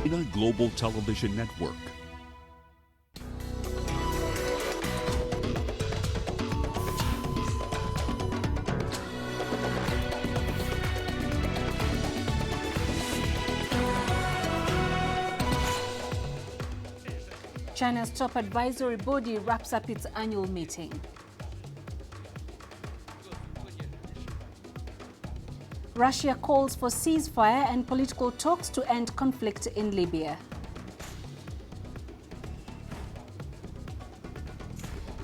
Peninah Global Television Network. China's top advisory body wraps up its annual meeting. Russia calls for ceasefire and political talks to end conflict in Libya.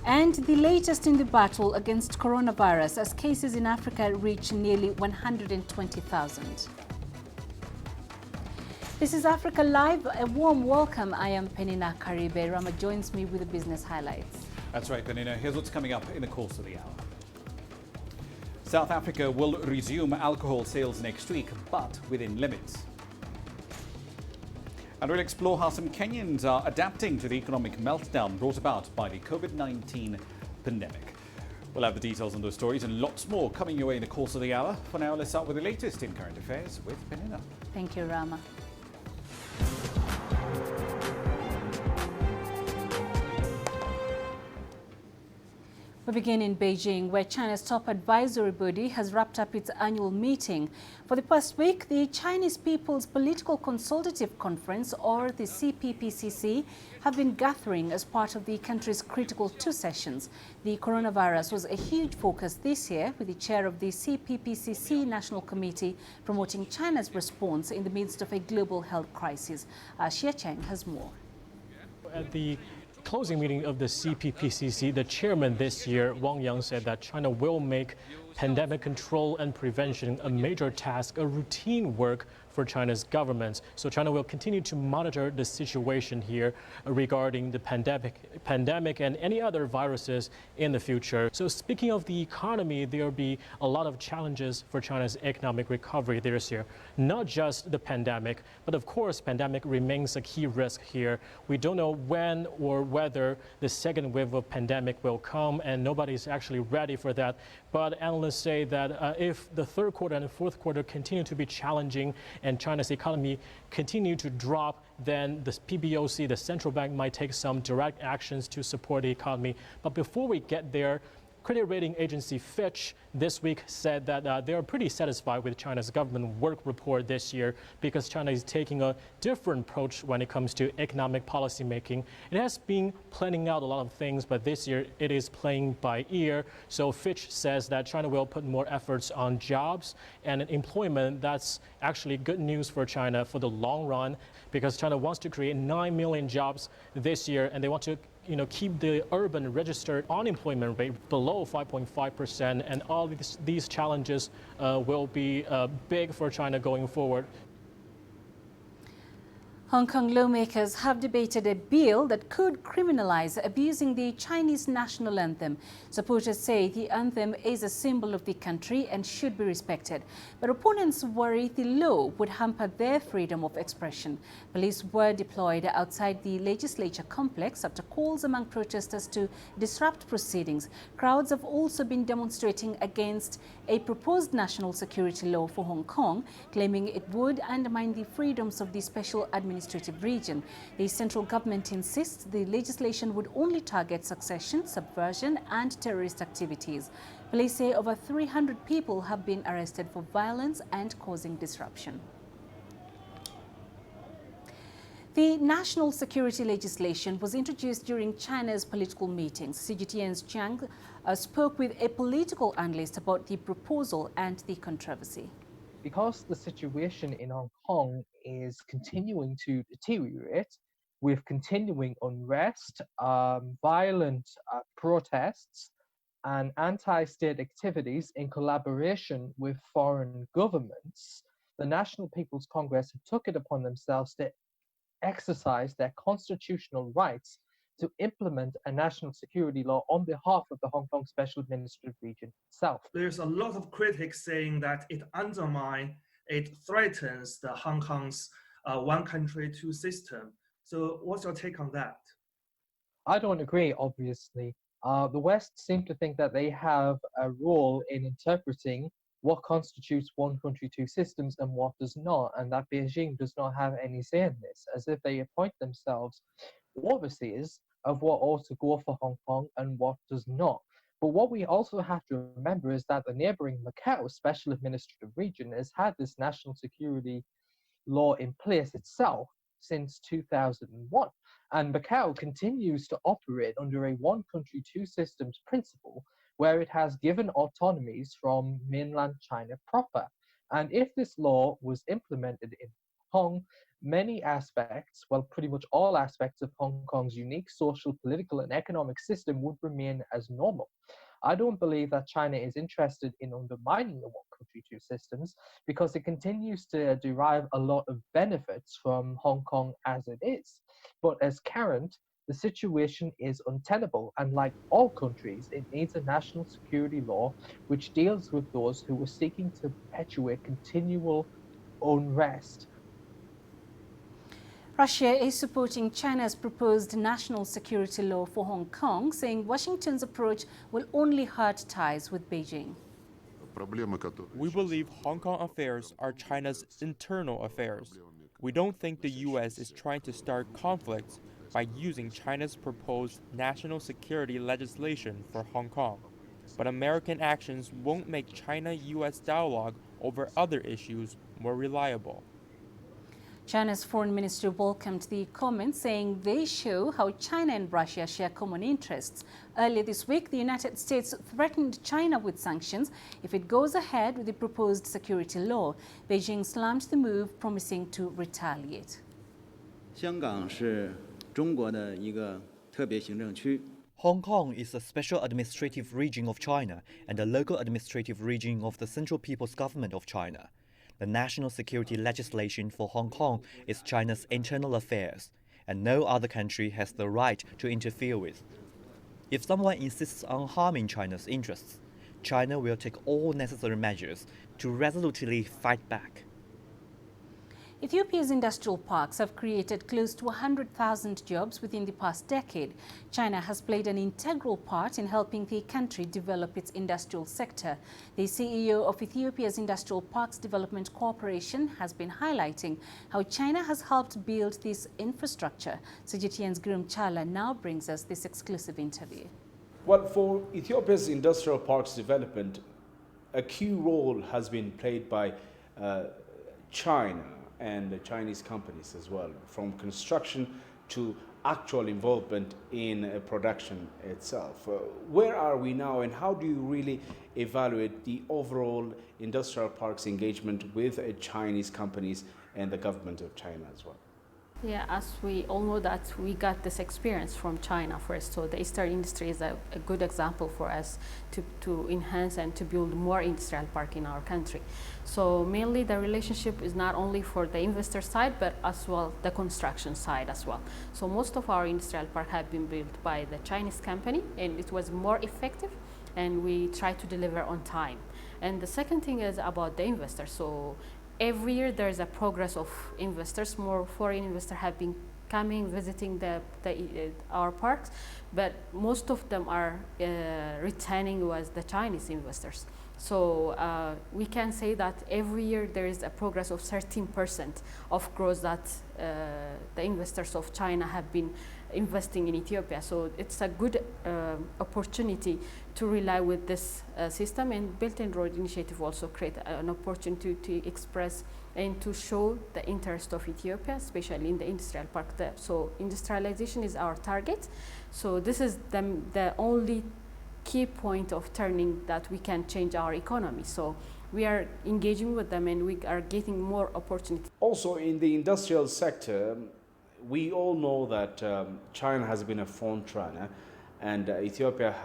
And the latest in the battle against coronavirus as cases in Africa reach nearly 120,000. This is Africa Live. A warm welcome. I am Peninah Karibe. Rama joins me with the business highlights. That's right, Peninah. Here's what's coming up in the course of the hour. South Africa will resume alcohol sales next week, but within limits. And we'll explore how some Kenyans are adapting to the economic meltdown brought about by the COVID-19 pandemic. We'll have the details on those stories and lots more coming your way in the course of the hour. For now, let's start with the latest in current affairs with Peninah. Thank you, Rama. We begin in Beijing, where China's top advisory body has wrapped up its annual meeting. For the past week, the Chinese People's Political Consultative Conference, or the CPPCC, have been gathering as part of the country's critical two sessions. The coronavirus was a huge focus this year, with the chair of the CPPCC National Committee promoting China's response in the midst of a global health crisis. Xie Cheng has more. At the closing meeting of the CPPCC, the chairman this year, Wang Yang, said that China will make pandemic control and prevention a major task, a routine work for China's government. So China will continue to monitor the situation here regarding the pandemic and any other viruses in the future. So speaking of the economy, there will be a lot of challenges for China's economic recovery this year. Not just the pandemic, but of course, pandemic remains a key risk here. We don't know when or whether the second wave of pandemic will come, and nobody's actually ready for that. But analysts say that if the third quarter and the fourth quarter continue to be challenging and China's economy continue to drop, then the PBOC, the central bank, might take some direct actions to support the economy. But before we get there, credit rating agency Fitch this week said that they are pretty satisfied with China's government work report this year because China is taking a different approach when it comes to economic policy making. It has been planning out a lot of things, but this year it is playing by ear. So Fitch says that China will put more efforts on jobs and employment. That's actually good news for China for the long run because China wants to create 9 million jobs this year, and they want to keep the urban registered unemployment rate below 5.5%, and all these challenges will be big for China going forward. Hong Kong lawmakers have debated a bill that could criminalize abusing the Chinese national anthem. Supporters say the anthem is a symbol of the country and should be respected. But opponents worry the law would hamper their freedom of expression. Police were deployed outside the legislature complex after calls among protesters to disrupt proceedings. Crowds have also been demonstrating against a proposed national security law for Hong Kong, claiming it would undermine the freedoms of the special administrative region. The central government insists the legislation would only target succession, subversion and terrorist activities. Police say over 300 people have been arrested for violence and causing disruption. The national security legislation was introduced during China's political meetings. CGTN's Chiang spoke with a political analyst about the proposal and the controversy. Because the situation in Hong Kong is continuing to deteriorate with continuing unrest, violent protests, and anti-state activities in collaboration with foreign governments, the National People's Congress took it upon themselves to exercise their constitutional rights to implement a national security law on behalf of the Hong Kong Special Administrative Region itself. There's a lot of critics saying that it undermines, it threatens the Hong Kong's one country, two system. So what's your take on that? I don't agree, obviously. The West seem to think that they have a role in interpreting what constitutes one country, two systems and what does not, and that Beijing does not have any say in this, as if they appoint themselves overseers of what ought to go for Hong Kong and what does not. But what we also have to remember is that the neighboring Macau Special Administrative Region has had this national security law in place itself since 2001. And Macau continues to operate under a one country, two systems principle, where it has given autonomies from mainland China proper. And if this law was implemented in Hong Kong, many aspects, well, pretty much all aspects of Hong Kong's unique social, political, and economic system would remain as normal. I don't believe that China is interested in undermining the one country, two systems because it continues to derive a lot of benefits from Hong Kong as it is. But as current, the situation is untenable, and like all countries, it needs a national security law which deals with those who are seeking to perpetuate continual unrest. Russia is supporting China's proposed national security law for Hong Kong, saying Washington's approach will only hurt ties with Beijing. We believe Hong Kong affairs are China's internal affairs. We don't think the U.S. is trying to start conflicts by using China's proposed national security legislation for Hong Kong. But American actions won't make China-U.S. dialogue over other issues more reliable. China's foreign ministry welcomed the comments, saying they show how China and Russia share common interests. Earlier this week, the United States threatened China with sanctions if it goes ahead with the proposed security law. Beijing slammed the move, promising to retaliate. Hong Kong is a special administrative region of China and a local administrative region of the Central People's Government of China. The national security legislation for Hong Kong is China's internal affairs, and no other country has the right to interfere with. If someone insists on harming China's interests, China will take all necessary measures to resolutely fight back. Ethiopia's industrial parks have created close to 100,000 jobs within the past decade. China has played an integral part in helping the country develop its industrial sector. The CEO of Ethiopia's Industrial Parks Development Corporation has been highlighting how China has helped build this infrastructure. CGTN's Gurum Chala now brings us this exclusive interview. Well, for Ethiopia's industrial parks development, a key role has been played by China and the Chinese companies as well, from construction to actual involvement in production itself. Where are we now, and how do you really evaluate the overall industrial parks engagement with Chinese companies and the government of China as well? Yeah, as we all know that we got this experience from China first, so the Eastern industry is a good example for us to enhance and to build more industrial park in our country. So mainly the relationship is not only for the investor side, but as well the construction side as well. So most of our industrial park have been built by the Chinese company, and it was more effective, and we try to deliver on time. And the second thing is about the investors. So every year there is a progress of investors. More foreign investors have been coming, visiting our parks, but most of them are returning was the Chinese investors. So we can say that every year there is a progress of 13% of growth that the investors of China have been investing in Ethiopia. So it's a good opportunity to rely with this system, and Belt and Road Initiative also create an opportunity to express and to show the interest of Ethiopia, especially in the industrial park. So industrialization is our target. So this is the only key point of turning that we can change our economy. So we are engaging with them, and we are getting more opportunity. Also in the industrial sector, we all know that China has been a front runner, and Ethiopia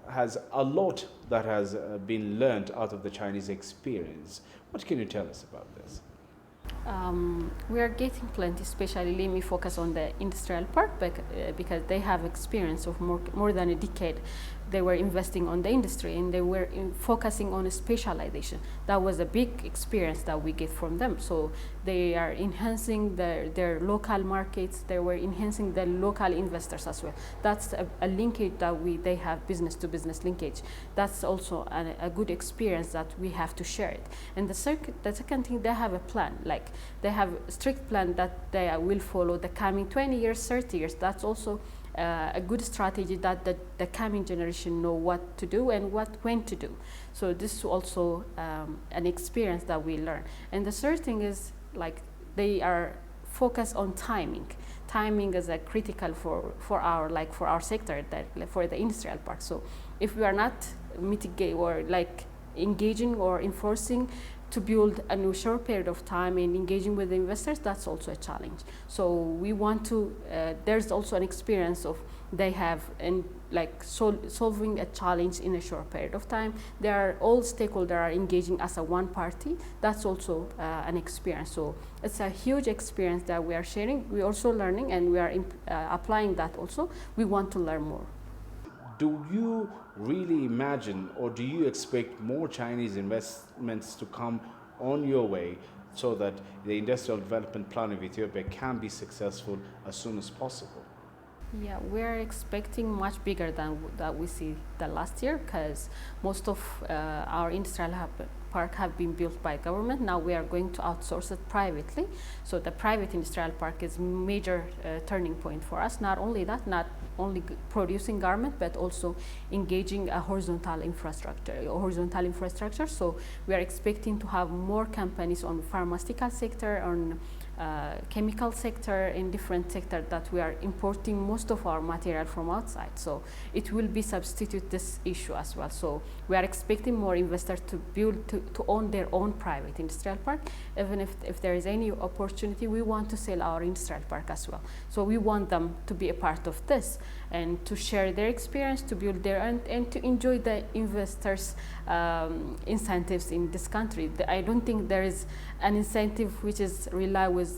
has a lot that has been learned out of the Chinese experience. What can you tell us about this? We are getting plenty, especially let me focus on the industrial park because they have experience of more than a decade. they were investing on the industry, and they were focusing on specialization. That was a big experience that we get from them. So they are enhancing their local markets. They were enhancing the local investors as well. That's a linkage that they have, business to business linkage. That's also a good experience that we have to share it. And the second thing, they have a plan. Like they have a strict plan that they will follow the coming 20 years, 30 years. That's also a good strategy that the coming generation know what to do and when to do. So this is also an experience that we learn. And the third thing is, like, they are focused on timing. Timing is a critical for our sector, for the industrial park. So if we are not engaging or enforcing to build a short period of time and engaging with the investors, that's also a challenge. So we want to, there's also an experience of they have and solving a challenge in a short period of time. They are all stakeholders are engaging as a one party. That's also an experience. So it's a huge experience that we are sharing. We're also learning, and we are applying that also. We want to learn more. Do you really imagine, or do you expect more Chinese investments to come on your way so that the industrial development plan of Ethiopia can be successful as soon as possible? Yeah, we're expecting much bigger than that we see the last year, because most of our industrial park have been built by government. Now we are going to outsource it privately. So the private industrial park is major turning point for us. Not only that, not only producing garment, but also engaging a horizontal infrastructure. So we are expecting to have more companies on pharmaceutical sector, on chemical sector, in different sector that we are importing most of our material from outside. So it will be substitute this issue as well. So we are expecting more investors to build, to own their own private industrial park. Even if there is any opportunity, we want to sell our industrial park as well. So we want them to be a part of this and to share their experience, to build their own, and to enjoy the investors' incentives in this country. I don't think there is an incentive which is rely with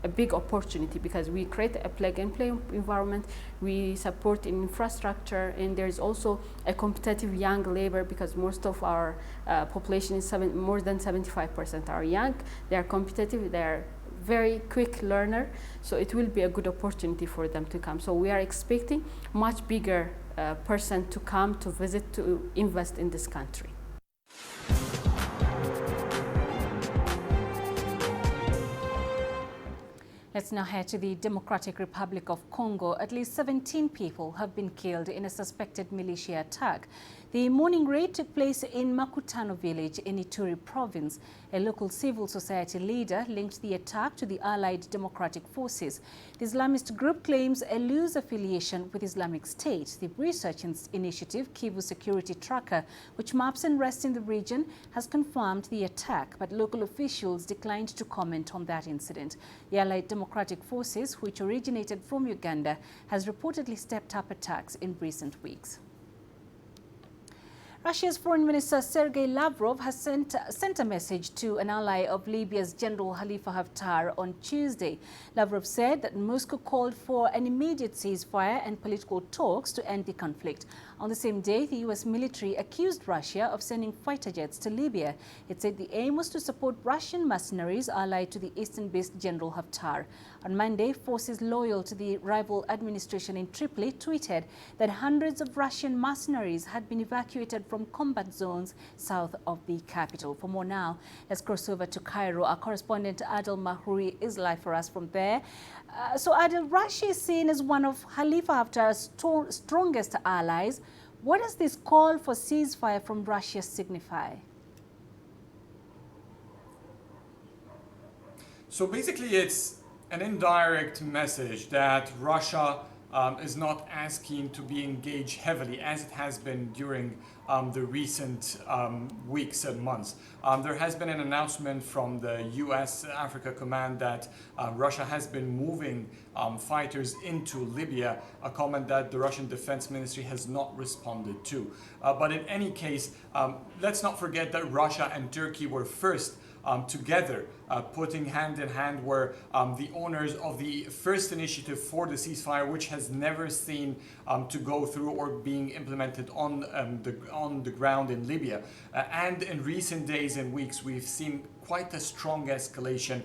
a big opportunity, because we create a plug-and-play environment, we support infrastructure, and there's also a competitive young labor, because most of our population is more than 75% are young. They are competitive, they are very quick learner, so it will be a good opportunity for them to come. So we are expecting much bigger person to come to visit, to invest in this country. Let's now head to the Democratic Republic of Congo. At least 17 people have been killed in a suspected militia attack. The morning raid took place in Makutano village in Ituri province. A local civil society leader linked the attack to the Allied Democratic Forces. The Islamist group claims a loose affiliation with Islamic State. The research initiative Kivu Security Tracker, which maps unrest in the region, has confirmed the attack, but local officials declined to comment on that incident. The Allied Democratic Forces, which originated from Uganda, has reportedly stepped up attacks in recent weeks. Russia's Foreign Minister Sergei Lavrov has sent a message to an ally of Libya's General Khalifa Haftar on Tuesday. Lavrov said that Moscow called for an immediate ceasefire and political talks to end the conflict. On the same day, the U.S. military accused Russia of sending fighter jets to Libya. It said the aim was to support Russian mercenaries allied to the eastern-based General Haftar. On Monday, forces loyal to the rival administration in Tripoli tweeted that hundreds of Russian mercenaries had been evacuated from combat zones south of the capital. For more now, let's cross over to Cairo. Our correspondent Adel Mahrouri is live for us from there. So Adel, Russia is seen as one of Khalifa Haftar's strongest allies. What does this call for ceasefire from Russia signify? So basically it's an indirect message that Russia is not as keen to be engaged heavily as it has been during the recent weeks and months. There has been an announcement from the US Africa Command that Russia has been moving fighters into Libya, a comment that the Russian Defense Ministry has not responded to. But in any case, let's not forget that Russia and Turkey were first together, putting hand in hand, were the owners of the first initiative for the ceasefire, which has never seen to go through or being implemented on the ground in Libya. And in recent days and weeks, we've seen quite a strong escalation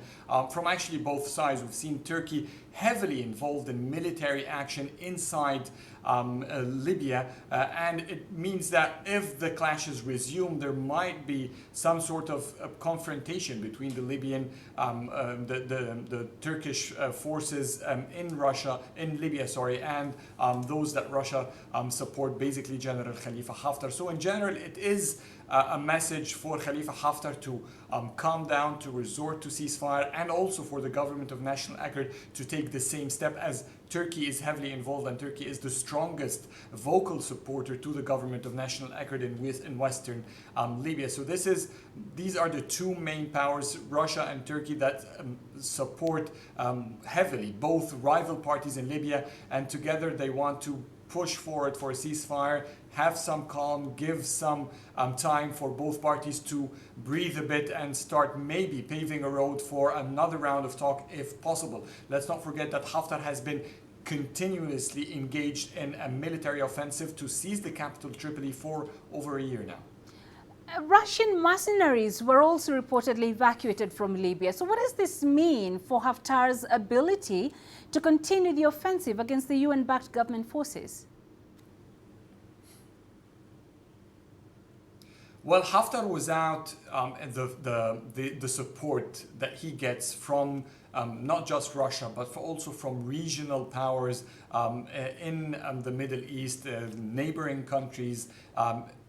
from actually both sides. We've seen Turkey heavily involved in military action inside Libya, and it means that if the clashes resume, there might be some sort of confrontation between the Libyan, the Turkish forces in Libya, and those that Russia support, basically General Khalifa Haftar. So in general, it is a message for Khalifa Haftar to calm down, to resort to ceasefire, and also for the government of national accord to take the same step, as Turkey is heavily involved, and Turkey is the strongest vocal supporter to the government of national accord in western Libya. So these are the two main powers, Russia and Turkey, that support heavily both rival parties in Libya, and together they want to push forward for a ceasefire, have some calm, give some time for both parties to breathe a bit and start maybe paving a road for another round of talk if possible. Let's not forget that Haftar has been continuously engaged in a military offensive to seize the capital Tripoli for over a year now. Russian mercenaries were also reportedly evacuated from Libya. So what does this mean for Haftar's ability to continue the offensive against the UN-backed government forces? Well, Haftar, without the support that he gets from not just Russia, but also from regional powers in the Middle East, neighboring countries,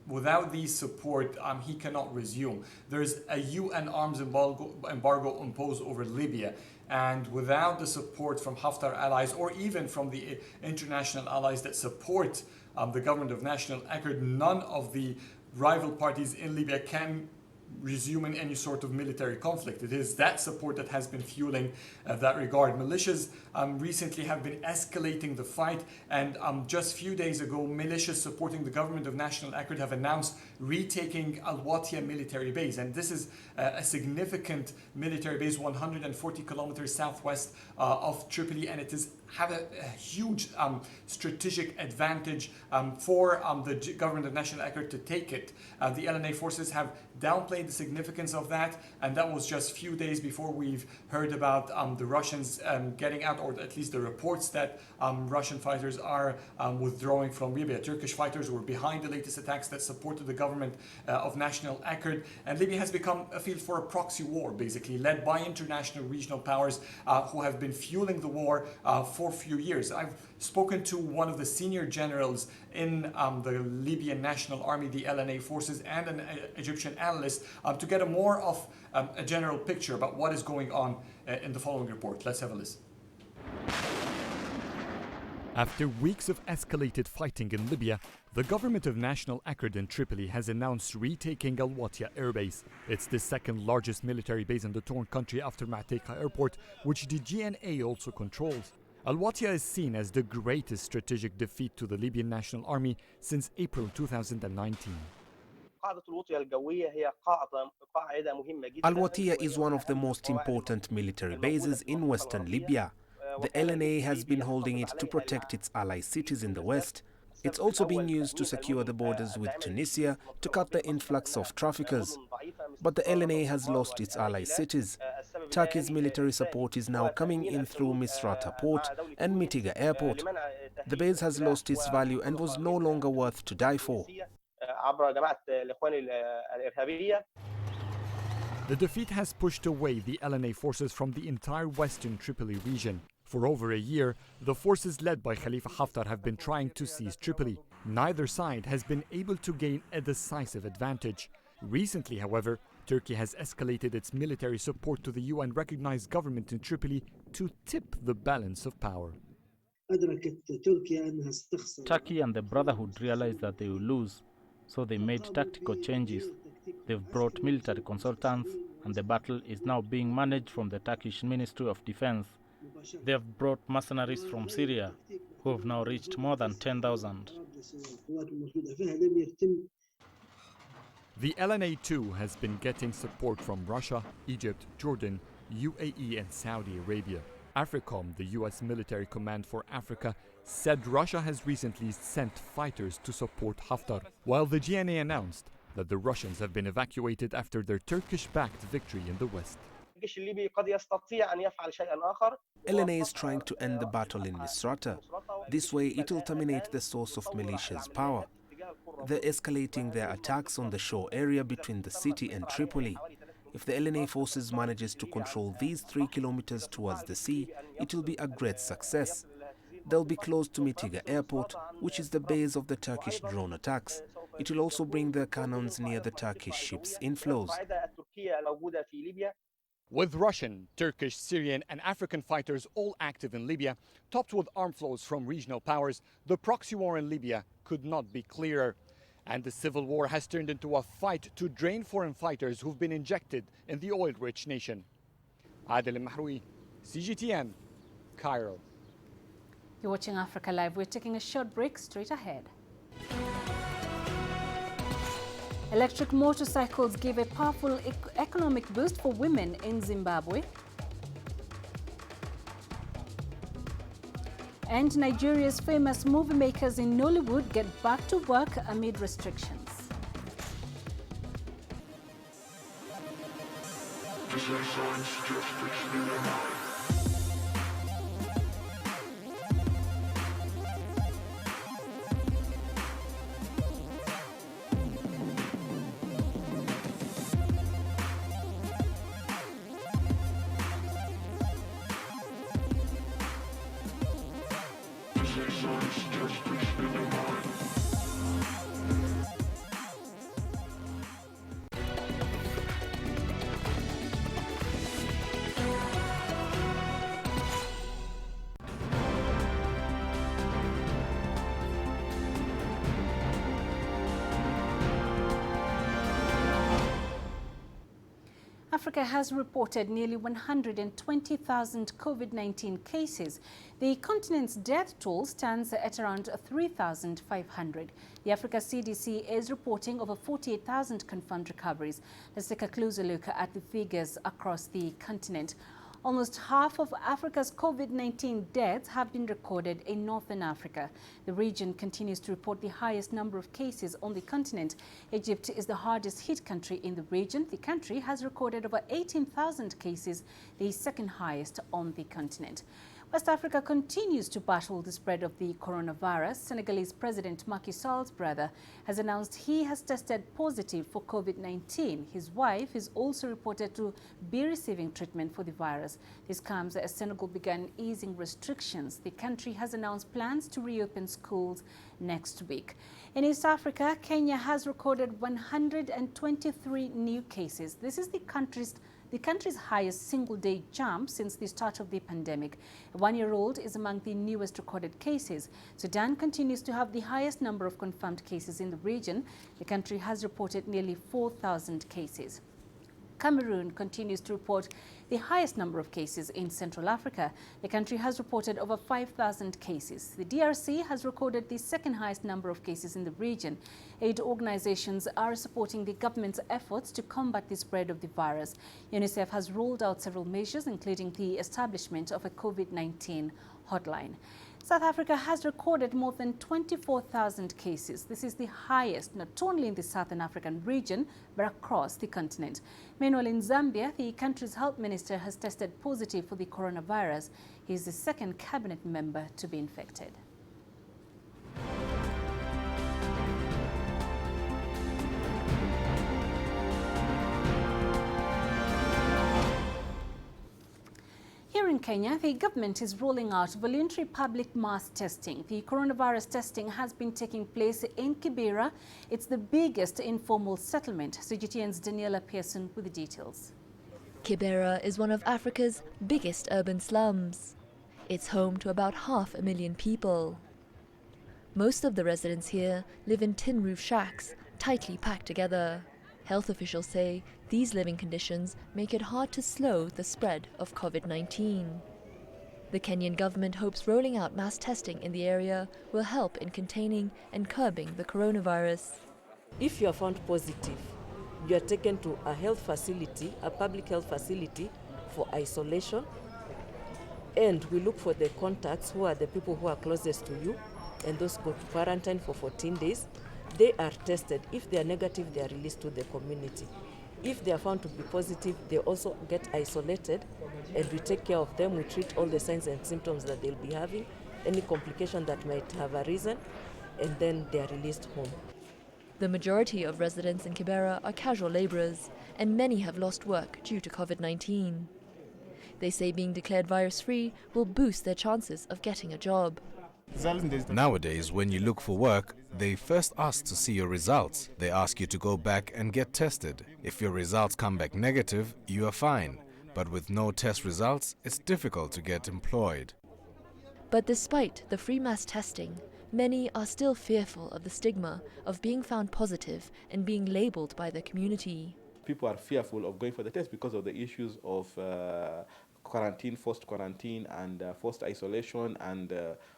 without these support, he cannot resume. There's a UN arms embargo imposed over Libya. And without the support from Haftar allies, or even from the international allies that support the government of national accord, none of the rival parties in Libya can resume in any sort of military conflict. It is that support that has been fueling that regard. Militias recently have been escalating the fight, and just a few days ago, militias supporting the government of national accord have announced retaking Al-Watia military base. And this is a significant military base, 140 kilometers southwest of Tripoli, and it is have a huge strategic advantage for the government of national accord to take it. The LNA forces have downplayed the significance of that, and that was just a few days before we've heard about the Russians getting out, or at least the reports that Russian fighters are withdrawing from Libya. Turkish fighters were behind the latest attacks that supported the government of national accord, and Libya has become a field for a proxy war, basically, led by international regional powers who have been fueling the war for a few years. I've spoken to one of the senior generals in the Libyan National Army, the LNA forces, and an Egyptian analyst to get more of a general picture about what is going on in the following report. Let's have a listen. After weeks of escalated fighting in Libya, the government of national accord in Tripoli has announced retaking Al-Watia airbase. It's the second largest military base in the torn country after Mateka airport, which the GNA also controls. Al-Watia is seen as the greatest strategic defeat to the Libyan National Army since April 2019. Al-Watia is one of the most important military bases in western Libya. The LNA has been holding it to protect its ally cities in the west. It's also being used to secure the borders with Tunisia to cut the influx of traffickers. But the LNA has lost its ally cities. Turkey's military support is now coming in through Misrata port and Mitiga airport. The base has lost its value and was no longer worth to die for. The defeat has pushed away the LNA forces from the entire western Tripoli region. For over a year, the forces led by Khalifa Haftar have been trying to seize Tripoli. Neither side has been able to gain a decisive advantage. Recently, however, Turkey has escalated its military support to the UN-recognized government in Tripoli to tip the balance of power. Turkey and the Brotherhood realized that they will lose, so they made tactical changes. They've brought military consultants, and the battle is now being managed from the Turkish Ministry of Defense. They have brought mercenaries from Syria, who have now reached more than 10,000. The LNA too has been getting support from Russia, Egypt, Jordan, UAE and Saudi Arabia. AFRICOM, the US Military Command for Africa, said Russia has recently sent fighters to support Haftar, while the GNA announced that the Russians have been evacuated after their Turkish-backed victory in the West. LNA is trying to end the battle in Misrata. This way it will terminate the source of militia's power. They're escalating their attacks on the shore area between the city and Tripoli. If the LNA forces manages to control these 3 kilometers towards the sea, it will be a great success. They'll be close to Mitiga airport, which is the base of the Turkish drone attacks. It will also bring their cannons near the Turkish ships' inflows. With Russian, Turkish, Syrian and African fighters all active in Libya, topped with arm flows from regional powers, the proxy war in Libya could not be clearer. And the civil war has turned into a fight to drain foreign fighters who've been injected in the oil-rich nation. Adel Mahroui, CGTN, Cairo. You're watching Africa Live. We're taking a short break. Straight ahead. Electric motorcycles give a powerful economic boost for women in Zimbabwe. And Nigeria's famous movie makers in Nollywood get back to work amid restrictions. Africa has reported nearly 120,000 COVID-19 cases. The continent's death toll stands at around 3,500. The Africa CDC is reporting over 48,000 confirmed recoveries. Let's take a closer look at the figures across the continent. Almost half of Africa's COVID-19 deaths have been recorded in Northern Africa. The region continues to report the highest number of cases on the continent. Egypt is the hardest hit country in the region. The country has recorded over 18,000 cases, the second highest on the continent. West Africa continues to battle the spread of the coronavirus. Senegalese President Macky Sall's brother has announced he has tested positive for COVID-19. His wife is also reported to be receiving treatment for the virus. This comes as Senegal began easing restrictions. The country has announced plans to reopen schools next week. In East Africa, Kenya has recorded 123 new cases. This is the country's highest single-day jump since the start of the pandemic. A one-year-old is among the newest recorded cases. Sudan continues to have the highest number of confirmed cases in the region. The country has reported nearly 4,000 cases. Cameroon continues to report the highest number of cases in Central Africa. The country has reported over 5,000 cases. The DRC has recorded the second highest number of cases in the region. Aid organizations are supporting the government's efforts to combat the spread of the virus. UNICEF has rolled out several measures, including the establishment of a COVID-19 hotline. South Africa has recorded more than 24,000 cases. This is the highest not only in the Southern African region, but across the continent. Meanwhile, in Zambia, the country's health minister has tested positive for the coronavirus. He is the second cabinet member to be infected. Here in Kenya, the government is rolling out voluntary public mass testing. The coronavirus testing has been taking place in Kibera. It's the biggest informal settlement. CGTN's Daniela Pearson with the details. Kibera is one of Africa's biggest urban slums. It's home to about 500,000 people. Most of the residents here live in tin roof shacks, tightly packed together. Health officials say these living conditions make it hard to slow the spread of COVID-19. The Kenyan government hopes rolling out mass testing in the area will help in containing and curbing the coronavirus. If you are found positive, you are taken to a health facility, a public health facility for isolation. And we look for the contacts, who are the people who are closest to you, and those go to quarantine for 14 days. They are tested. If they are negative, they are released to the community. If they are found to be positive, they also get isolated, and we take care of them. We treat all the signs and symptoms that they'll be having, any complication that might have arisen, and then they are released home. The majority of residents in Kibera are casual laborers, and many have lost work due to COVID-19. They say being declared virus-free will boost their chances of getting a job. Nowadays, when you look for work, they first ask to see your results. They ask you to go back and get tested. If your results come back negative, you are fine. But with no test results, it's difficult to get employed. But despite the free mass testing, many are still fearful of the stigma of being found positive and being labelled by the community. People are fearful of going for the test because of the issues of quarantine, forced quarantine, and forced isolation, and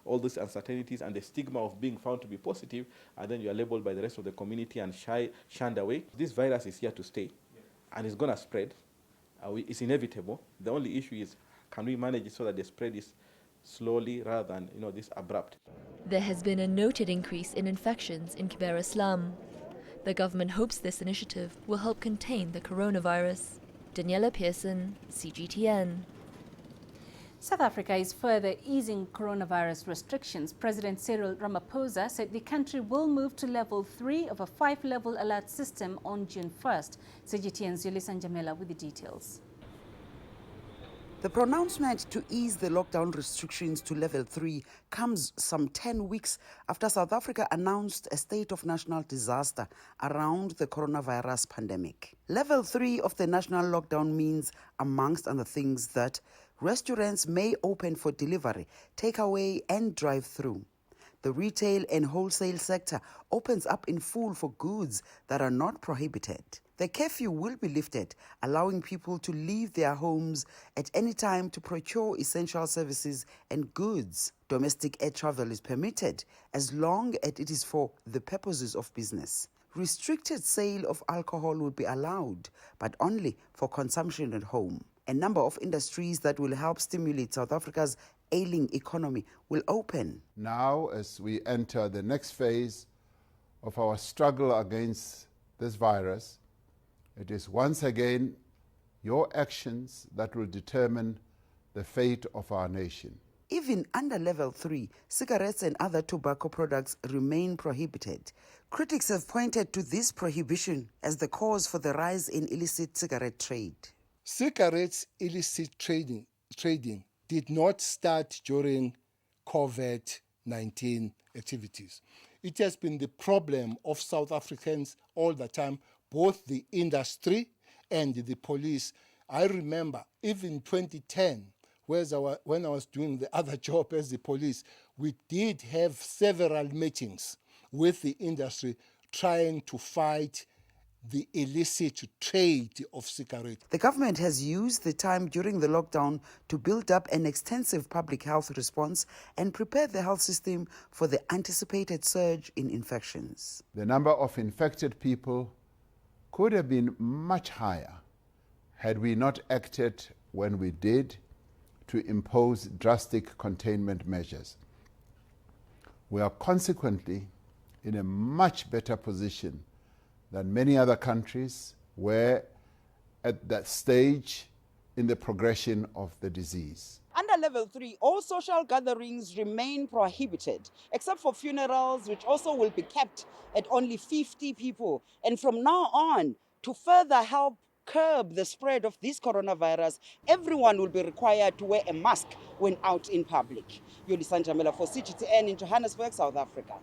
all these uncertainties and the stigma of being found to be positive, and then you are labeled by the rest of the community and shunned away. This virus is here to stay, and it's going to spread. It's inevitable. The only issue is, can we manage it so that the spread is slowly rather than this abrupt? There has been a noted increase in infections in Kibera slum. The government hopes this initiative will help contain the coronavirus. Daniela Pearson, CGTN. South Africa is further easing coronavirus restrictions. President Cyril Ramaphosa said the country will move to level 3 of a 5-level alert system on June 1st. CGTN's Yulisa Njamela with the details. The pronouncement to ease the lockdown restrictions to level 3 comes some 10 weeks after South Africa announced a state of national disaster around the coronavirus pandemic. Level 3 of the national lockdown means, amongst other things, that restaurants may open for delivery, takeaway and drive-through. The retail and wholesale sector opens up in full for goods that are not prohibited. The curfew will be lifted, allowing people to leave their homes at any time to procure essential services and goods. Domestic air travel is permitted as long as it is for the purposes of business. Restricted sale of alcohol will be allowed, but only for consumption at home. A number of industries that will help stimulate South Africa's ailing economy will open. Now, as we enter the next phase of our struggle against this virus, it is once again your actions that will determine the fate of our nation. Even under level 3, cigarettes and other tobacco products remain prohibited. Critics have pointed to this prohibition as the cause for the rise in illicit cigarette trade. Cigarettes illicit trading did not start during COVID-19 activities. It has been the problem of South Africans all the time, both the industry and the police. I remember even 2010, when I was doing the other job as the police, we did have several meetings with the industry trying to fight the illicit trade of cigarettes. The government has used the time during the lockdown to build up an extensive public health response and prepare the health system for the anticipated surge in infections. The number of infected people could have been much higher had we not acted when we did to impose drastic containment measures. We are consequently in a much better position than many other countries were at that stage in the progression of the disease. Under level 3, all social gatherings remain prohibited, except for funerals, which also will be kept at only 50 people. And from now on, to further help curb the spread of this coronavirus, everyone will be required to wear a mask when out in public. Yulisa Njamela for CGTN in Johannesburg, South Africa.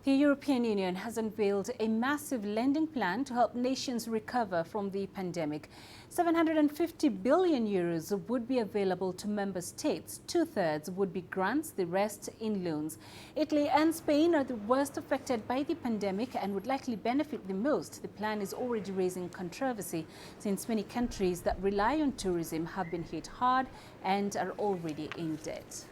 The European Union has unveiled a massive lending plan to help nations recover from the pandemic. 750 billion euros would be available to member states. 2/3 would be grants, the rest in loans. Italy and Spain are the worst affected by the pandemic and would likely benefit the most. The plan is already raising controversy since many countries that rely on tourism have been hit hard and are already in debt.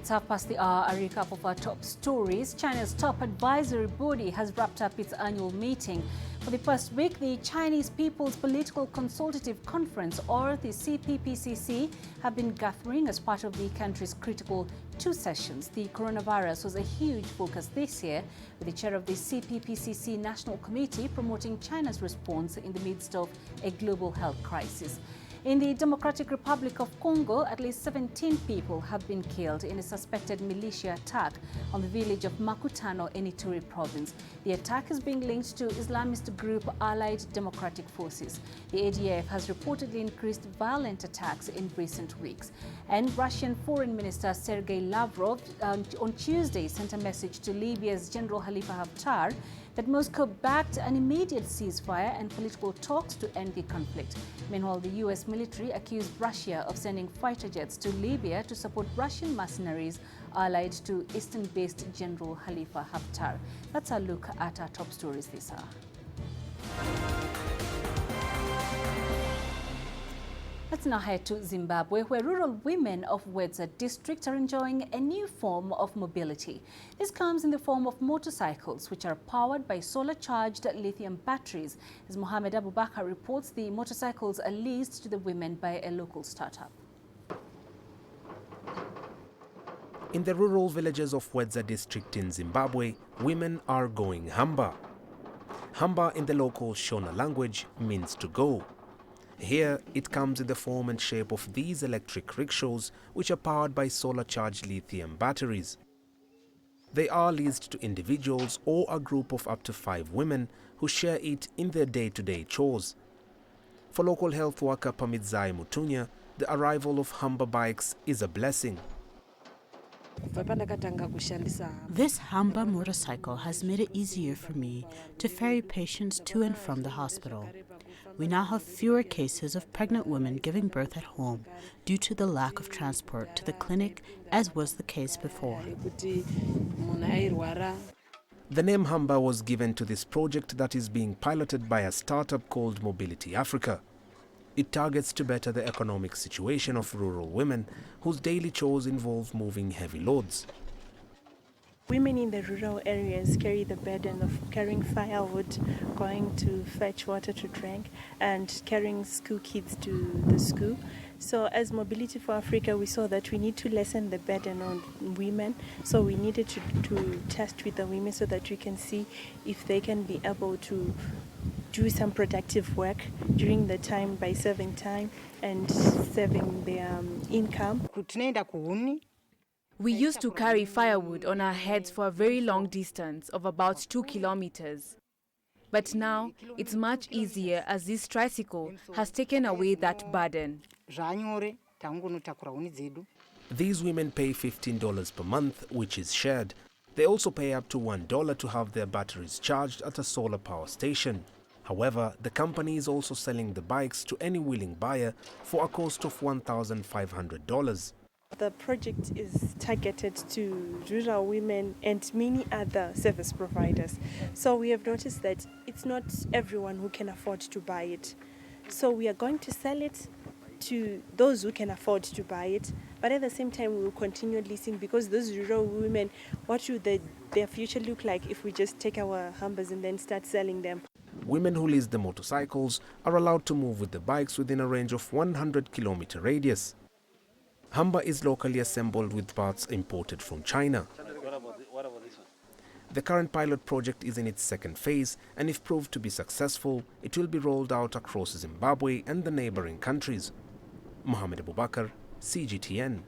It's 1:30, a recap of our top stories. China's top advisory body has wrapped up its annual meeting. For the past week, the Chinese People's Political Consultative Conference, or the CPPCC, have been gathering as part of the country's critical 2 sessions. The coronavirus was a huge focus this year, with the chair of the CPPCC National Committee promoting China's response in the midst of a global health crisis. In the Democratic Republic of Congo, at least 17 people have been killed in a suspected militia attack on the village of Makutano in Ituri province. The attack is being linked to Islamist group Allied Democratic Forces. The ADF has reportedly increased violent attacks in recent weeks. And Russian Foreign Minister Sergei Lavrov on Tuesday sent a message to Libya's General Khalifa Haftar that Moscow backed an immediate ceasefire and political talks to end the conflict. Meanwhile, the U.S. military accused Russia of sending fighter jets to Libya to support Russian mercenaries allied to Eastern-based General Khalifa Haftar. That's a look at our top stories this hour. Let's now head to Zimbabwe, where rural women of Wedza district are enjoying a new form of mobility. This comes in the form of motorcycles, which are powered by solar-charged lithium batteries. As Mohamed Abubakar reports, the motorcycles are leased to the women by a local startup. In the rural villages of Wedza district in Zimbabwe, women are going hamba. Hamba in the local Shona language means to go. Here, it comes in the form and shape of these electric rickshaws, which are powered by solar-charged lithium batteries. They are leased to individuals or a group of up to 5 women who share it in their day-to-day chores. For local health worker Pamidzai Mutunya, the arrival of Hamba bikes is a blessing. This Hamba motorcycle has made it easier for me to ferry patients to and from the hospital. We now have fewer cases of pregnant women giving birth at home due to the lack of transport to the clinic, as was the case before. The name Hamba was given to this project that is being piloted by a startup called Mobility Africa. It targets to better the economic situation of rural women whose daily chores involve moving heavy loads. Women in the rural areas carry the burden of carrying firewood, going to fetch water to drink, and carrying school kids to the school. So as Mobility for Africa, we saw that we need to lessen the burden on women. So we needed to test with the women so that we can see if they can be able to do some productive work during the time by saving time and saving their income. We used to carry firewood on our heads for a very long distance of about 2 kilometers. But now it's much easier as this tricycle has taken away that burden. These women pay $15 per month, which is shared. They also pay up to $1 to have their batteries charged at a solar power station. However, the company is also selling the bikes to any willing buyer for a cost of $1,500. The project is targeted to rural women and many other service providers. So we have noticed that it's not everyone who can afford to buy it. So we are going to sell it to those who can afford to buy it. But at the same time, we will continue leasing, because those rural women, what should their future look like if we just take our Hambas and then start selling them? Women who lease the motorcycles are allowed to move with the bikes within a range of 100-kilometer radius. Hamba is locally assembled with parts imported from China. The current pilot project is in its second phase, and if proved to be successful, it will be rolled out across Zimbabwe and the neighboring countries. Mohamed Abubakar, CGTN.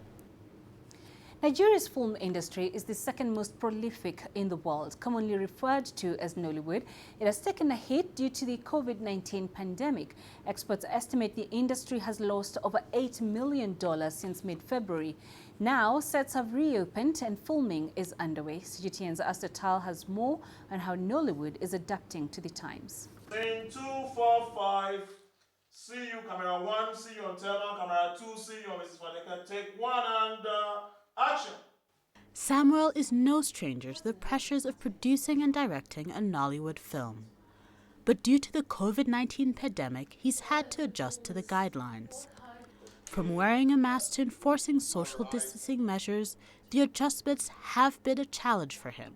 Nigeria's film industry is the second most prolific in the world, commonly referred to as Nollywood. It has taken a hit due to the COVID-19 pandemic. Experts estimate the industry has lost over $8 million since mid-February. Now, sets have reopened and filming is underway. CGTN's Asta Tal has more on how Nollywood is adapting to the times. Saying 2, 4, 5. See you, camera 1. See you on Telma, camera 2. See you on Mrs. Vaneka. Take 1 and action. Samuel is no stranger to the pressures of producing and directing a Nollywood film. But due to the COVID-19 pandemic, he's had to adjust to the guidelines. From wearing a mask to enforcing social distancing measures, the adjustments have been a challenge for him.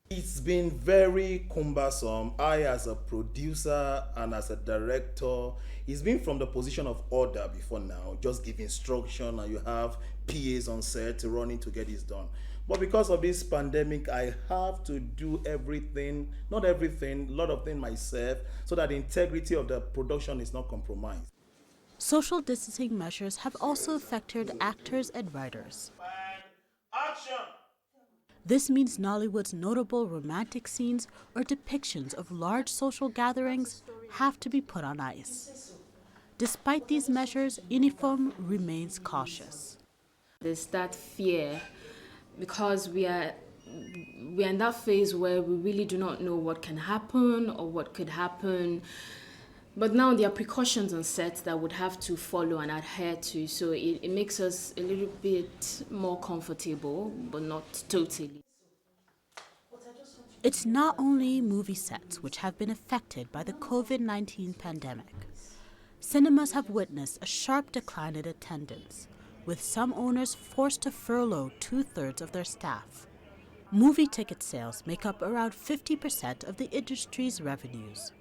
It's been very cumbersome. I, as a producer and as a director, it's been from the position of order before now, just give instruction and you have PAs on set running to get this done. But because of this pandemic, I have to do everything, not everything, a lot of things myself, so that the integrity of the production is not compromised. Social distancing measures have also affected actors and writers. Action! This means Nollywood's notable romantic scenes or depictions of large social gatherings have to be put on ice. Despite these measures, Uniform remains cautious. There's that fear because we are in that phase where we really do not know what can happen or what could happen. But now there are precautions on set that would have to follow and adhere to, so it makes us a little bit more comfortable, but not totally. It's not only movie sets which have been affected by the COVID-19 pandemic. Cinemas have witnessed a sharp decline in attendance, with some owners forced to furlough 2/3 of their staff. Movie ticket sales make up around 50% of the industry's revenues.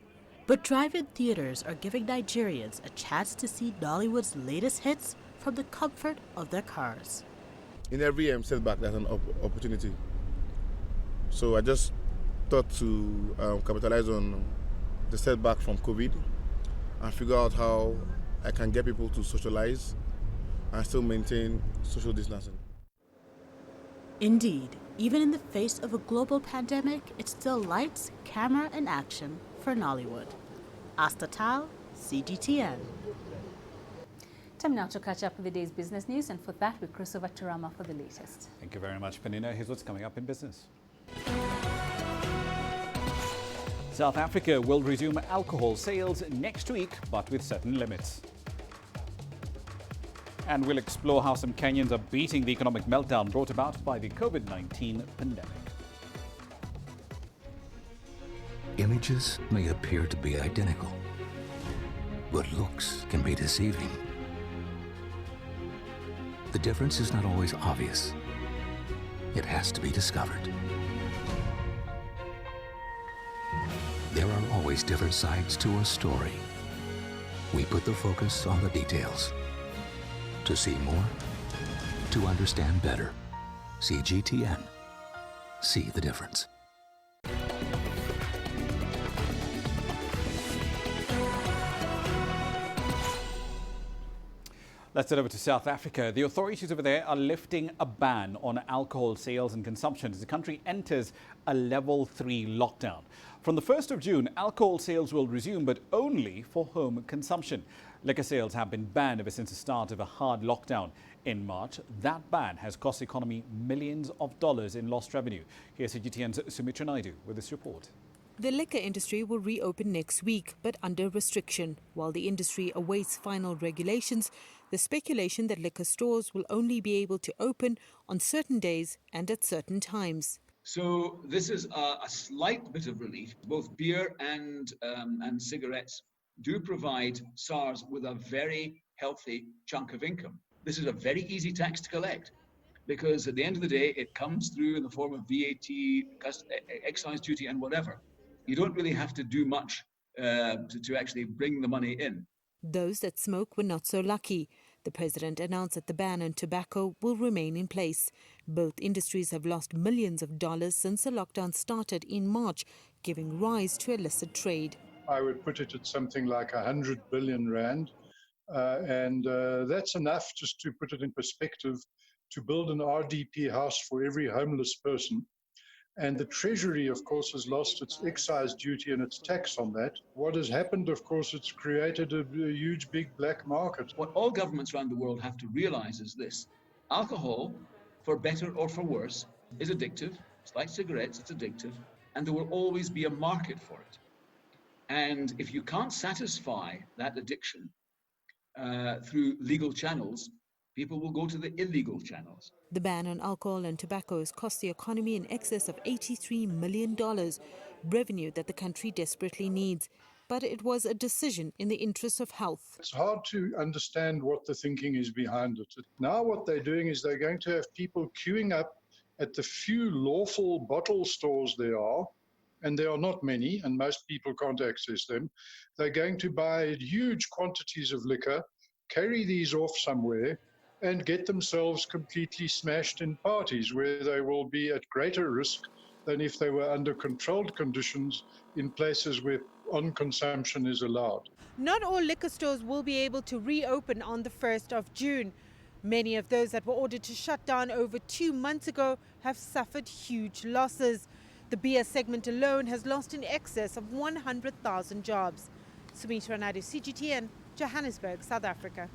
But drive-in theaters are giving Nigerians a chance to see Nollywood's latest hits from the comfort of their cars. In every setback, there's an opportunity. So I just thought to capitalize on the setback from COVID and figure out how I can get people to socialize and still maintain social distancing. Indeed, even in the face of a global pandemic, it's still lights, camera, and action for Nollywood. Astatal, CGTN. Time now to catch up with the day's business news, and for that we cross over to Rama for the latest. Thank you very much, Peninah. Here's what's coming up in business. South Africa will resume alcohol sales next week, but with certain limits. And we'll explore how some Kenyans are beating the economic meltdown brought about by the COVID-19 pandemic. Images may appear to be identical, but looks can be deceiving. The difference is not always obvious. It has to be discovered. There are always different sides to a story. We put the focus on the details. To see more, to understand better. CGTN. See the difference. Let's head over to South Africa. The authorities over there are lifting a ban on alcohol sales and consumption as the country enters a level 3 lockdown. From the 1st of June, alcohol sales will resume, but only for home consumption. Liquor sales have been banned ever since the start of a hard lockdown in March. That ban has cost the economy millions of dollars in lost revenue. Here's CGTN's Sumitra Naidu with this report. The liquor industry will reopen next week, but under restriction. While the industry awaits final regulations, the speculation that liquor stores will only be able to open on certain days and at certain times. So this is a slight bit of relief. Both beer and cigarettes do provide SARS with a very healthy chunk of income. This is a very easy tax to collect because at the end of the day, it comes through in the form of VAT, excise duty and whatever. You don't really have to do much to actually bring the money in. Those that smoke were not so lucky. The president announced that the ban on tobacco will remain in place. Both industries have lost millions of dollars since the lockdown started in March, giving rise to illicit trade. I would put it at something like 100 billion rand. And that's enough, just to put it in perspective, to build an RDP house for every homeless person. And the Treasury, of course, has lost its excise duty and its tax on that. What has happened, of course, it's created a huge, big black market. What all governments around the world have to realize is this. Alcohol, for better or for worse, is addictive. It's like cigarettes, it's addictive. And there will always be a market for it. And if you can't satisfy that addiction through legal channels, people will go to the illegal channels. The ban on alcohol and tobacco has cost the economy in excess of $83 million, revenue that the country desperately needs. but it was a decision in the interest of health. It's hard to understand what the thinking is behind it. Now what they're doing is they're going to have people queuing up at the few lawful bottle stores there are, and there are not many, and most people can't access them. They're going to buy huge quantities of liquor, carry these off somewhere, and get themselves completely smashed in parties where they will be at greater risk than if they were under controlled conditions in places where on-consumption is allowed. Not all liquor stores will be able to reopen on the 1st of June. Many of those that were ordered to shut down over 2 months ago have suffered huge losses. The beer segment alone has lost in excess of 100,000 jobs. Sumitra Naidu, CGTN, Johannesburg, South Africa.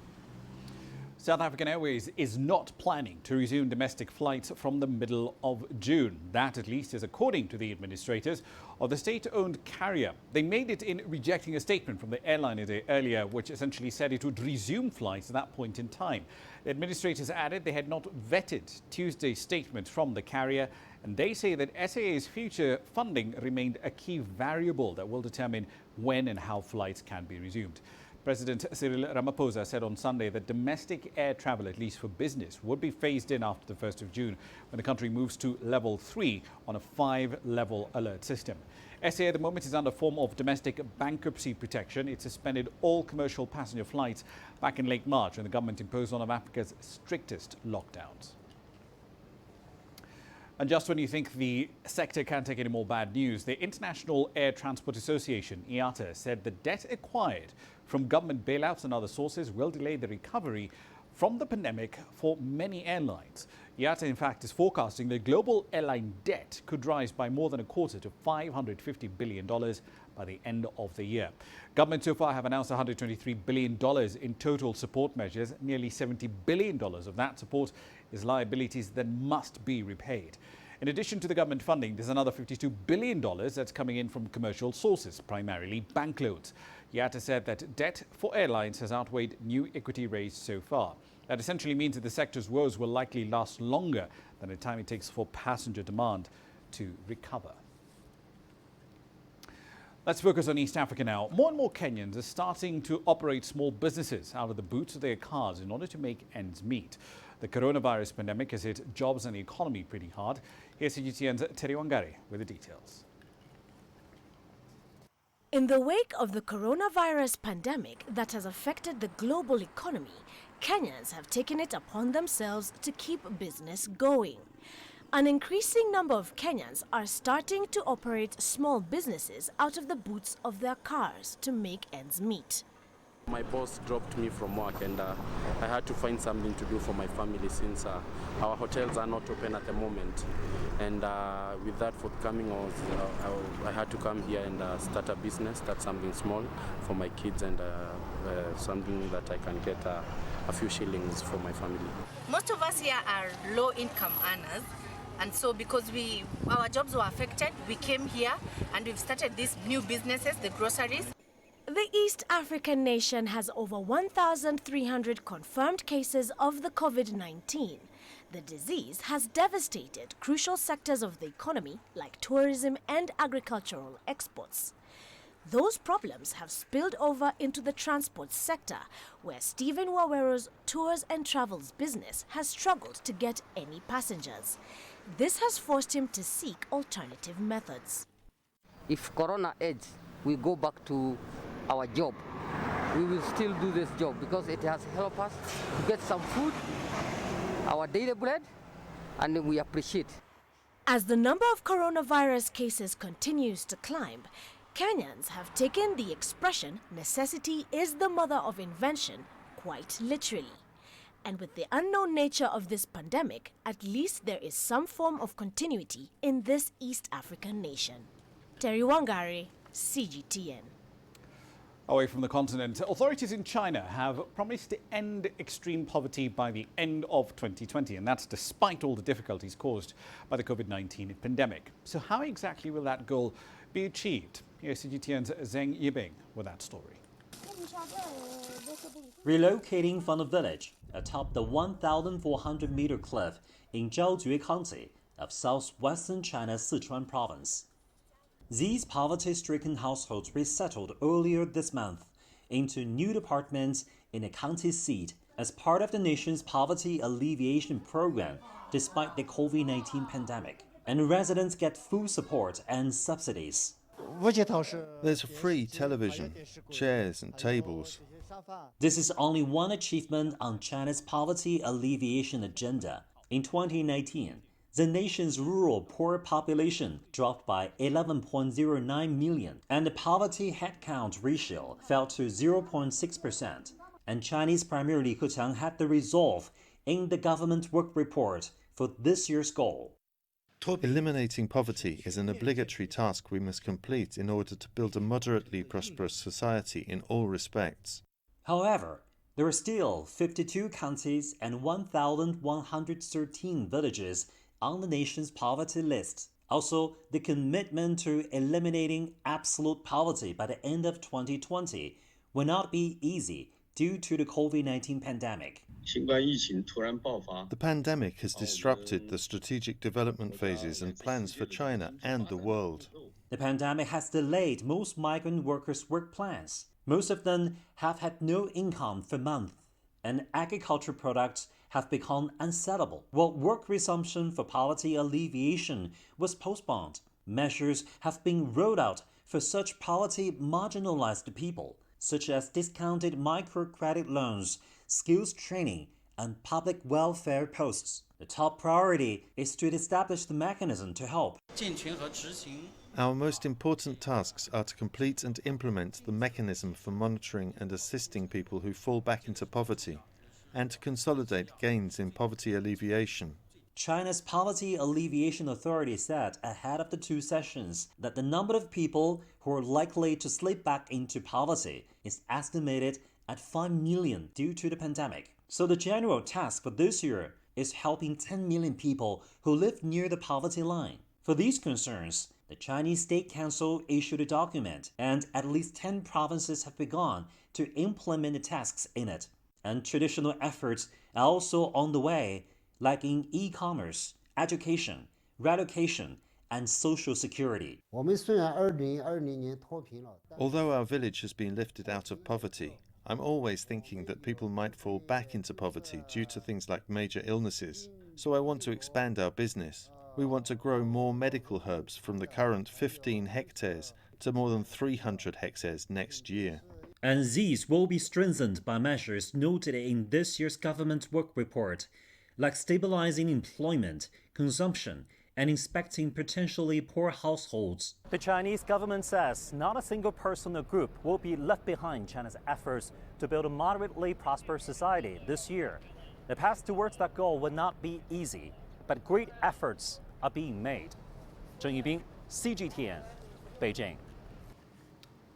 South African Airways is not planning to resume domestic flights from the middle of June. That, at least, is according to the administrators of the state-owned carrier. They made it in rejecting a statement from the airline a day earlier, which essentially said it would resume flights at that point in time. The administrators added they had not vetted Tuesday's statement from the carrier, and they say that SAA's future funding remained a key variable that will determine when and how flights can be resumed. President Cyril Ramaphosa said on Sunday that domestic air travel, at least for business, would be phased in after the 1st of June when the country moves to level 3 on a 5-level alert system. SAA at the moment is under a form of domestic bankruptcy protection. It suspended all commercial passenger flights back in late March when the government imposed one of Africa's strictest lockdowns. And just when you think the sector can't take any more bad news, the International Air Transport Association, IATA, said the debt acquired from government bailouts and other sources will delay the recovery from the pandemic for many airlines. IATA, in fact, is forecasting that global airline debt could rise by more than a quarter to $550 billion by the end of the year. Government so far have announced $123 billion in total support measures. Nearly $70 billion of that support is liabilities that must be repaid. In addition to the government funding, there's another $52 billion that's coming in from commercial sources, primarily bank loans. IATA said that debt for airlines has outweighed new equity raised so far. That essentially means that the sector's woes will likely last longer than the time it takes for passenger demand to recover. Let's focus on East Africa now. More and more Kenyans are starting to operate small businesses out of the boots of their cars in order to make ends meet. The coronavirus pandemic has hit jobs and the economy pretty hard. Here's CGTN's Terry Wangari with the details. In the wake of the coronavirus pandemic that has affected the global economy, Kenyans have taken it upon themselves to keep business going. An increasing number of Kenyans are starting to operate small businesses out of the boots of their cars to make ends meet. My boss dropped me from work and I had to find something to do for my family since our hotels are not open at the moment. And with that forthcoming, I had to come here and start a business. That's something small for my kids and something that I can get a few shillings for my family. Most of us here are low-income earners. And so because our jobs were affected, we came here and we've started these new businesses, the groceries. The East African nation has over 1,300 confirmed cases of the COVID-19. The disease has devastated crucial sectors of the economy like tourism and agricultural exports. Those problems have spilled over into the transport sector, where Stephen Wawero's tours and travels business has struggled to get any passengers. This has forced him to seek alternative methods. If Corona ends, we go back to our job. We will still do this job because it has helped us to get some food, our daily bread, and we appreciate. As the number of coronavirus cases continues to climb, Kenyans have taken the expression "necessity is the mother of invention" quite literally. And with the unknown nature of this pandemic, at least there is some form of continuity in this East African nation. Terry Wangari, CGTN. Away from the continent, authorities in China have promised to end extreme poverty by the end of 2020, and that's despite all the difficulties caused by the COVID-19 pandemic. So how exactly will that goal be achieved? Here's CGTN's Zheng Yibing with that story. Relocating from the village atop the 1,400-meter cliff in Zhaojue County of southwestern China's Sichuan province. These poverty-stricken households resettled earlier this month into new apartments in a county seat as part of the nation's poverty alleviation program despite the COVID-19 pandemic. And residents get full support and subsidies. There's free television, chairs and tables. This is only one achievement on China's poverty alleviation agenda. In 2019, the nation's rural poor population dropped by 11.09 million, and the poverty headcount ratio fell to 0.6%. And Chinese Premier Li Keqiang had the resolve in the government work report for this year's goal. Eliminating poverty is an obligatory task we must complete in order to build a moderately prosperous society in all respects. However, there are still 52 counties and 1,113 villages on the nation's poverty list. Also, the commitment to eliminating absolute poverty by the end of 2020 will not be easy due to the COVID-19 pandemic. The pandemic has disrupted the strategic development phases and plans for China and the world. The pandemic has delayed most migrant workers' work plans. Most of them have had no income for months, and agriculture products have become unsellable. While work resumption for poverty alleviation was postponed, measures have been rolled out for such poverty marginalized people, such as discounted microcredit loans, skills training, and public welfare posts. The top priority is to establish the mechanism to help. Our most important tasks are to complete and implement the mechanism for monitoring and assisting people who fall back into poverty, and to consolidate gains in poverty alleviation. China's Poverty Alleviation Authority said ahead of the two sessions that the number of people who are likely to slip back into poverty is estimated at 5 million due to the pandemic. So the general task for this year is helping 10 million people who live near the poverty line. For these concerns, the Chinese State Council issued a document, and at least 10 provinces have begun to implement the tasks in it. And traditional efforts are also on the way, like in e-commerce, education, relocation, and social security. Although our village has been lifted out of poverty, I'm always thinking that people might fall back into poverty due to things like major illnesses. So I want to expand our business. We want to grow more medical herbs from the current 15 hectares to more than 300 hectares next year. And these will be strengthened by measures noted in this year's government work report, like stabilizing employment, consumption, and inspecting potentially poor households. The Chinese government says not a single person or group will be left behind in China's efforts to build a moderately prosperous society this year. The path towards that goal will not be easy, but great efforts are being made. Zheng Yubing, CGTN, Beijing.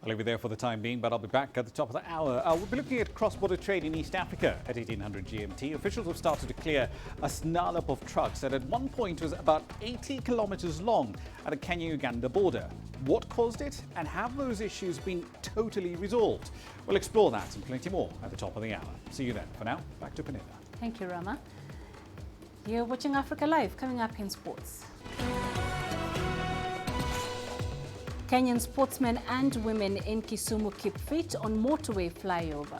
I'll leave you there for the time being, but I'll be back at the top of the hour. We'll be looking at cross-border trade in East Africa at 1800 GMT. Officials have started to clear a snarl-up of trucks that at one point was about 80 kilometers long at the Kenya-Uganda border. What caused it, and have those issues been totally resolved? We'll explore that and plenty more at the top of the hour. See you then. For now, back to Peninah. Thank you, Rama. You're watching Africa Live, coming up in sports. Kenyan sportsmen and women in Kisumu keep fit on motorway flyover.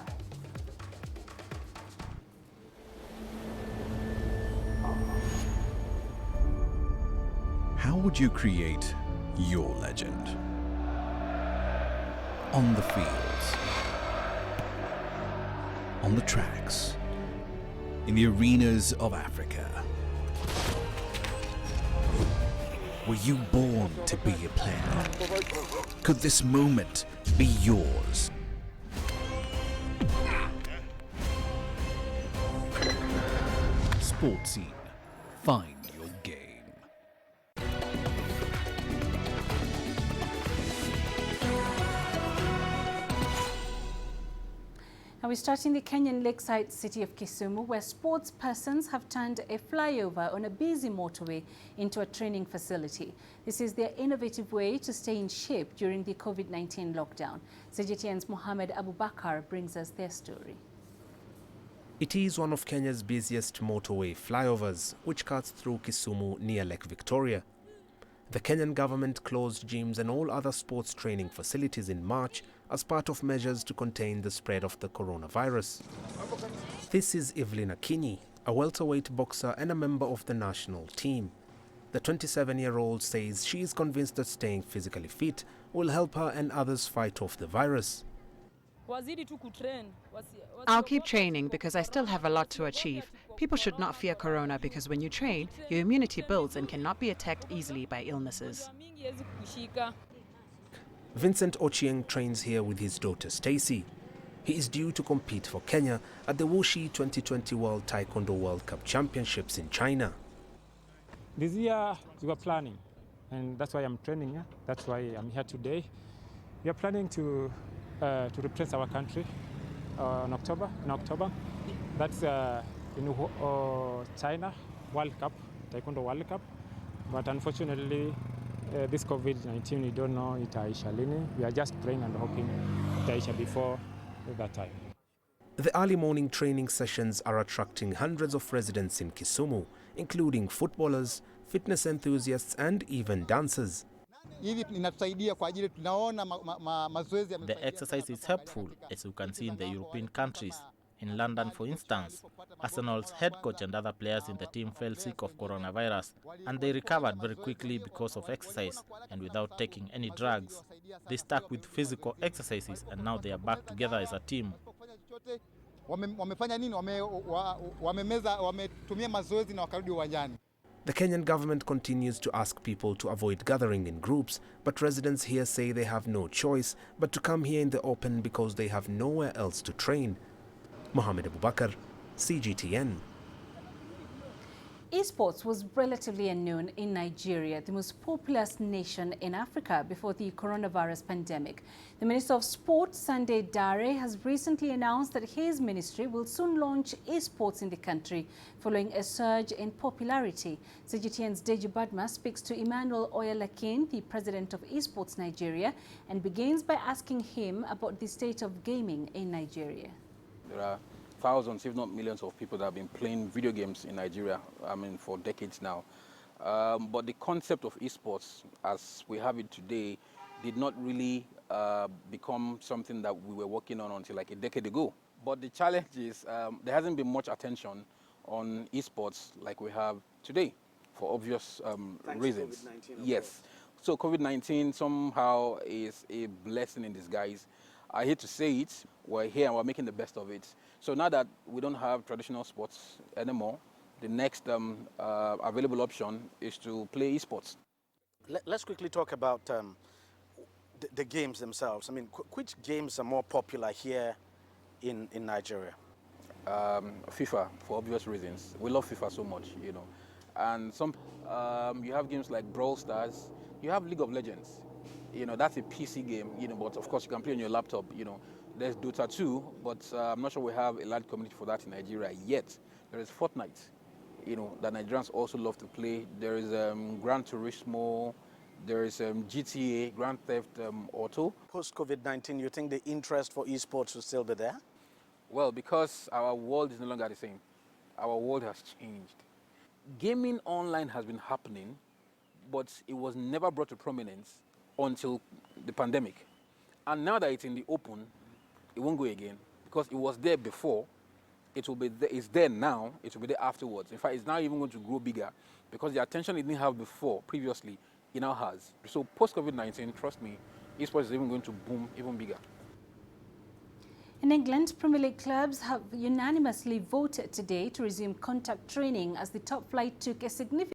How would you create your legend? On the fields, on the tracks, in the arenas of Africa. Were you born to be a player? Could this moment be yours? Sports Scene. Find your game. Now we start in the Kenyan lakeside city of Kisumu, where sports persons have turned a flyover on a busy motorway into a training facility. This is their innovative way to stay in shape during the COVID-19 lockdown. CGTN's Mohamed Abubakar brings us their story. It is one of Kenya's busiest motorway flyovers, which cuts through Kisumu near Lake Victoria. The Kenyan government closed gyms and all other sports training facilities in March as part of measures to contain the spread of the coronavirus. This is Evelyn Akinyi, a welterweight boxer and a member of the national team. The 27-year-old says she is convinced that staying physically fit will help her and others fight off the virus. I'll keep training because I still have a lot to achieve. People should not fear corona because when you train, your immunity builds and cannot be attacked easily by illnesses. Vincent Ochieng trains here with his daughter Stacy. He is due to compete for Kenya at the Wuxi 2020 World Taekwondo World Cup Championships in China. This year we were planning, and that's why I'm training here. That's why I'm here today. We are planning to represent our country in October. That's in China World Cup, Taekwondo World Cup. But unfortunately, this COVID-19, we don't know itaisha lini. We are just praying and hoping itaisha before that time. The early morning training sessions are attracting hundreds of residents in Kisumu, including footballers, fitness enthusiasts and even dancers. The exercise is helpful, as you can see in the European countries. In London, for instance, Arsenal's head coach and other players in the team fell sick of coronavirus, and they recovered very quickly because of exercise and without taking any drugs. They stuck with physical exercises, and now they are back together as a team. The Kenyan government continues to ask people to avoid gathering in groups, but residents here say they have no choice but to come here in the open because they have nowhere else to train. Mohammed Abubakar, CGTN. Esports was relatively unknown in Nigeria, the most populous nation in Africa before the coronavirus pandemic. The Minister of Sport, Sunday Dare, has recently announced that his ministry will soon launch esports in the country, following a surge in popularity. CGTN's Deji Badma speaks to Emmanuel Oyalakin, the president of Esports Nigeria, and begins by asking him about the state of gaming in Nigeria. There are thousands, if not millions, of people that have been playing video games in Nigeria, for decades now. But the concept of esports, as we have it today, did not really become something that we were working on until like a decade ago. But the challenge is there hasn't been much attention on esports like we have today, for obvious reasons. Yes. So COVID-19 somehow is a blessing in disguise. I hate to say it, we're here and we're making the best of it. So now that we don't have traditional sports anymore, the next available option is to play esports. Let's quickly talk about the games themselves. Which games are more popular here in Nigeria? FIFA, for obvious reasons. We love FIFA so much, And you have games like Brawl Stars, you have League of Legends. That's a PC game, but of course you can play on your laptop, There's Dota 2, but I'm not sure we have a large community for that in Nigeria yet. There is Fortnite, that Nigerians also love to play. There is Gran Turismo, there is GTA, Grand Theft Auto. Post-COVID-19, you think the interest for esports will still be there? Well, because our world is no longer the same. Our world has changed. Gaming online has been happening, but it was never brought to prominence until the pandemic. And now that it's in the open, it won't go again because it was there before. It will be there, it's there now, it will be there afterwards. In fact, it's now even going to grow bigger because the attention it didn't have before, previously, it now has. So post-COVID-19, trust me, esports is even going to boom even bigger. In England, Premier League clubs have unanimously voted today to resume contact training as the top flight took a significant